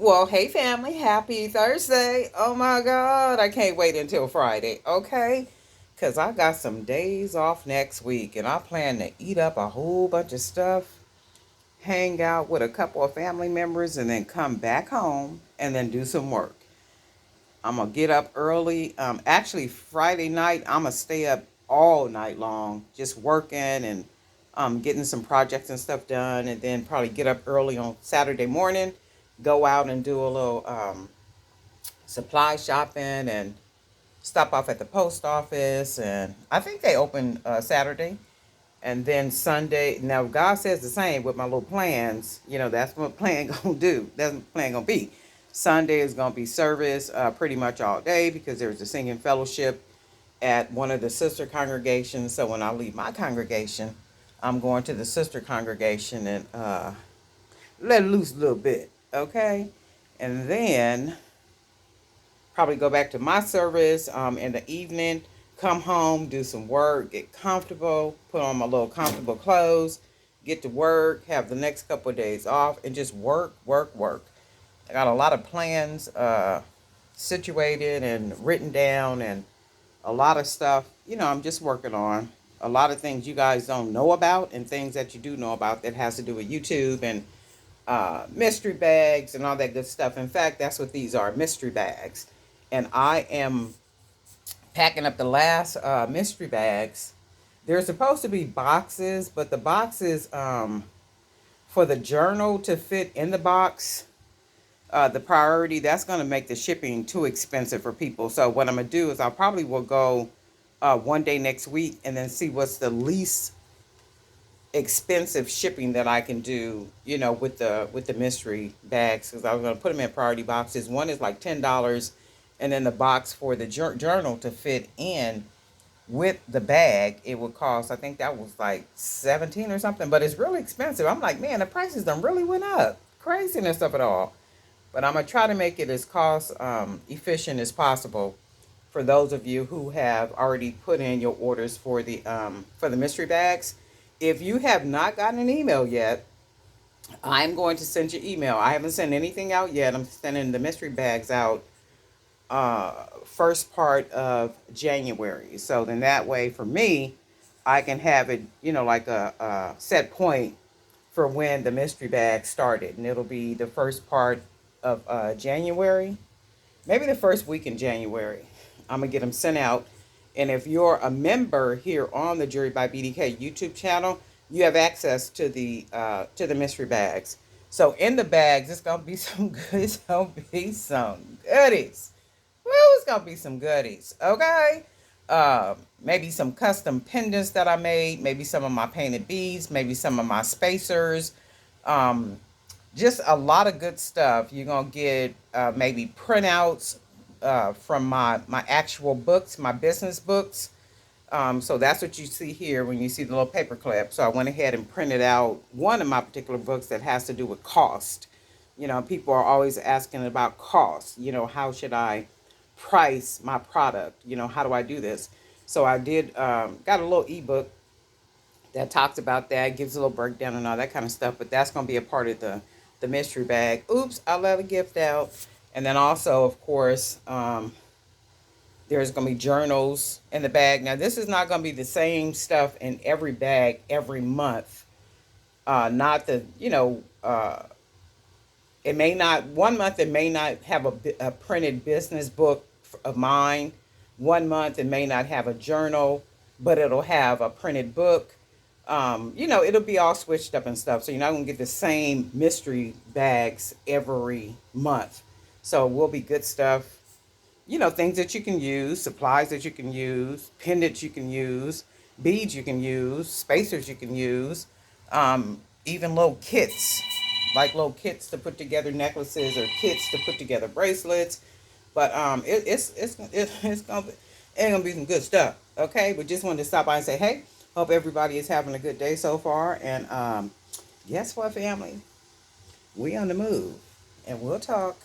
Well, hey family, happy Thursday. Oh my God, I can't wait until Friday, okay? Because I got some days off next week and I plan to eat up a whole bunch of stuff, hang out with a couple of family members, and then come back home and then do some work. I'm going to get up early. Actually, Friday night, I'm going to stay up all night long just working and getting some projects and stuff done, and then probably get up early on Saturday morning, go out and do a little supply shopping and stop off at the post office. And I think they open Saturday. And then Sunday, now God says the same with my little plans. That's what plan gonna do. That's what plan gonna be. Sunday is gonna be service pretty much all day because there's a singing fellowship at one of the sister congregations. So when I leave my congregation, I'm going to the sister congregation and let loose a little bit, okay? And then probably go back to my service in the evening, come home, do some work, get comfortable, put on my little comfortable clothes, get to work, have the next couple of days off, and just work, work, work. I got a lot of plans situated and written down, and a lot of stuff, I'm just working on. A lot of things you guys don't know about, and things that you do know about that has to do with YouTube and mystery bags and all that good stuff. In fact, that's what these are, mystery bags. And I am packing up the last mystery bags. They're supposed to be boxes, but the boxes for the journal to fit in the box, the priority, that's going to make the shipping too expensive for people. So what I'm going to do is I probably will go one day next week and then see what's the least expensive shipping that I can do, with the mystery bags, because I was going to put them in priority boxes. One is like $10, and then the box for the journal to fit in with the bag, it would cost, I think that was like 17 or something, but it's really expensive. I'm like, man, the prices done really went up, craziness of it all. But I'm gonna try to make it as cost efficient as possible for those of you who have already put in your orders for the mystery bags. If you have not gotten an email yet, I'm going to send you email. I haven't sent anything out yet. I'm sending the mystery bags out first part of January. So then that way for me, I can have it, like a set point for when the mystery bag started. And it'll be the first part of January, maybe the first week in January. I'm going to get them sent out. And if you're a member here on the Jury by BDK YouTube channel, you have access to the mystery bags. So in the bags, it's gonna be some good. It's gonna be some goodies. Woo, it's gonna be some goodies. Okay. Maybe some custom pendants that I made. Maybe some of my painted beads. Maybe some of my spacers. Um, just a lot of good stuff. You're gonna get maybe printouts from my actual books, my business books. So that's what you see here when you see the little paper clip. So I went ahead and printed out one of my particular books that has to do with cost. People are always asking about cost. How should I price my product? How do I do this? So I did got a little ebook that talks about that, gives a little breakdown and all that kind of stuff. But that's going to be a part of the mystery bag. Oops, I let a gift out. And then also, of course, there's going to be journals in the bag. Now, this is not going to be the same stuff in every bag every month. Not the, it may not, one month it may not have a printed business book of mine. One month it may not have a journal, but it'll have a printed book. It'll be all switched up and stuff. So you're not going to get the same mystery bags every month. So it will be good stuff, things that you can use, supplies that you can use, pendants you can use, beads you can use, spacers you can use, even little kits, like little kits to put together necklaces or kits to put together bracelets. But it's gonna be some good stuff. Okay, but just wanted to stop by and say, hey, hope everybody is having a good day so far. And guess what, family? We on the move, and we'll talk.